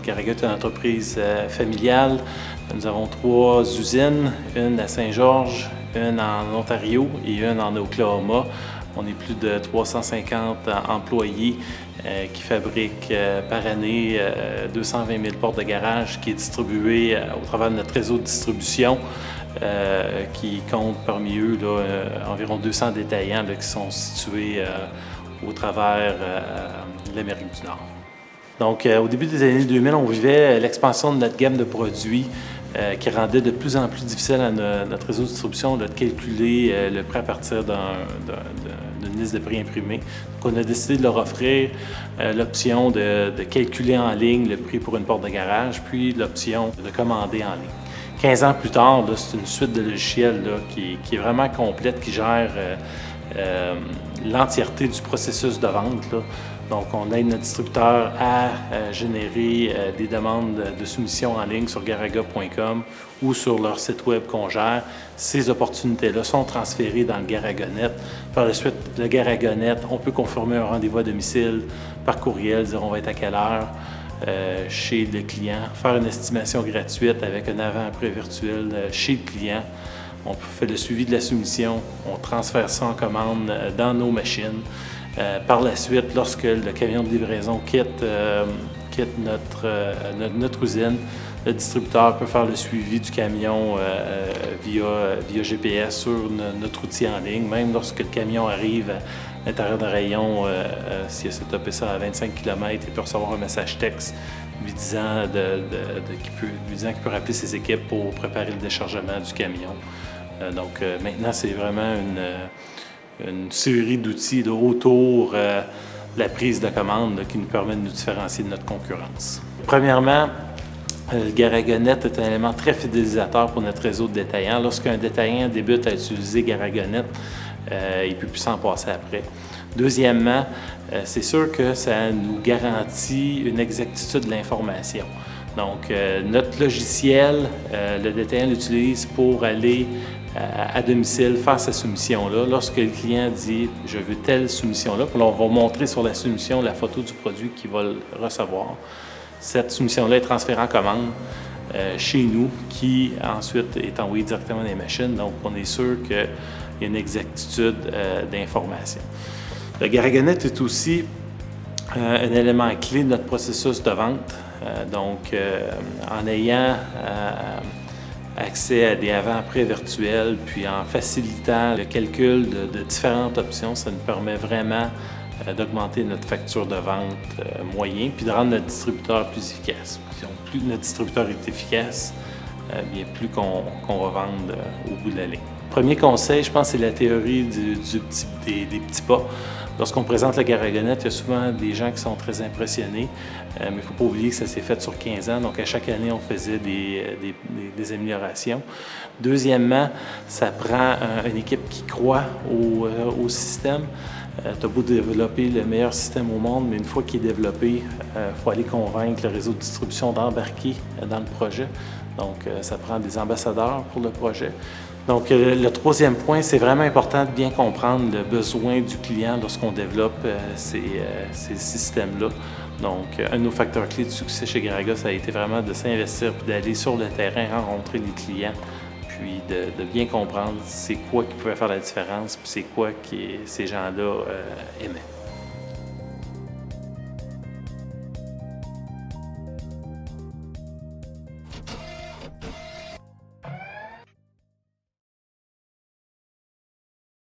Garaga est une entreprise familiale. Nous avons 3 usines, une à Saint-Georges, une en Ontario et une en Oklahoma. On est plus de 350 employés qui fabriquent par année 220 000 portes de garage qui est distribuée au travers de notre réseau de distribution qui compte parmi eux environ 200 détaillants qui sont situés au travers de l'Amérique du Nord. Donc, au début des années 2000, on vivait l'expansion de notre gamme de produits qui rendait de plus en plus difficile à notre réseau de distribution de calculer le prix à partir d'une liste de prix imprimée. Donc, on a décidé de leur offrir l'option de calculer en ligne le prix pour une porte de garage, puis l'option de commander en ligne. 15 ans plus tard, c'est une suite de logiciels qui est vraiment complète, qui gère l'entièreté du processus de vente. Donc, on aide notre distributeur à générer des demandes de soumission en ligne sur garaga.com ou sur leur site web qu'on gère. Ces opportunités-là sont transférées dans le GaragaNet. Par la suite, le GaragaNet, on peut confirmer un rendez-vous à domicile par courriel, dire on va être à quelle heure chez le client, faire une estimation gratuite avec un avant-après virtuel chez le client. On fait le suivi de la soumission, on transfère ça en commande dans nos machines. Par la suite, lorsque le camion de livraison quitte notre usine, le distributeur peut faire le suivi du camion via GPS sur notre outil en ligne. Même lorsque le camion arrive à l'intérieur d'un rayon, s'il a setupé ça à 25 km, il peut recevoir un message texte lui disant qu'il peut rappeler ses équipes pour préparer le déchargement du camion. Donc maintenant, c'est vraiment une série d'outils autour de la prise de commande qui nous permet de nous différencier de notre concurrence. Premièrement, le GaragaNet est un élément très fidélisateur pour notre réseau de détaillants. Lorsqu'un détaillant débute à utiliser GaragaNet, il ne peut plus s'en passer après. Deuxièmement, c'est sûr que ça nous garantit une exactitude de l'information. Donc, notre logiciel, le détaillant l'utilise pour aller à domicile, faire sa soumission-là. Lorsque le client dit « je veux telle soumission-là », puis on va montrer sur la soumission la photo du produit qu'il va recevoir. Cette soumission-là est transférée en commande chez nous, qui ensuite est envoyée directement dans les machines. Donc, on est sûr qu'il y a une exactitude d'information. Le GaragaNet est aussi un élément clé de notre processus de vente. Donc, en ayant accès à des avant-après virtuels, puis en facilitant le calcul de différentes options, ça nous permet vraiment d'augmenter notre facture de vente moyen, puis de rendre notre distributeur plus efficace. Plus notre distributeur est efficace, bien plus qu'on va vendre au bout de la ligne. Premier conseil, je pense, c'est la théorie des petits pas. Lorsqu'on présente le GaragaNet, il y a souvent des gens qui sont très impressionnés, mais il ne faut pas oublier que ça s'est fait sur 15 ans, donc à chaque année, on faisait des améliorations. Deuxièmement, ça prend une équipe qui croit au système. Tu as beau développer le meilleur système au monde, mais une fois qu'il est développé, il faut aller convaincre le réseau de distribution d'embarquer dans le projet. Donc, ça prend des ambassadeurs pour le projet. Donc, le troisième point, c'est vraiment important de bien comprendre le besoin du client lorsqu'on développe ces systèmes-là. Donc, un de nos facteurs clés de succès chez Garaga, ça a été vraiment de s'investir et d'aller sur le terrain, rencontrer les clients, puis de bien comprendre c'est quoi qui pouvait faire la différence, puis c'est quoi que ces gens-là aimaient.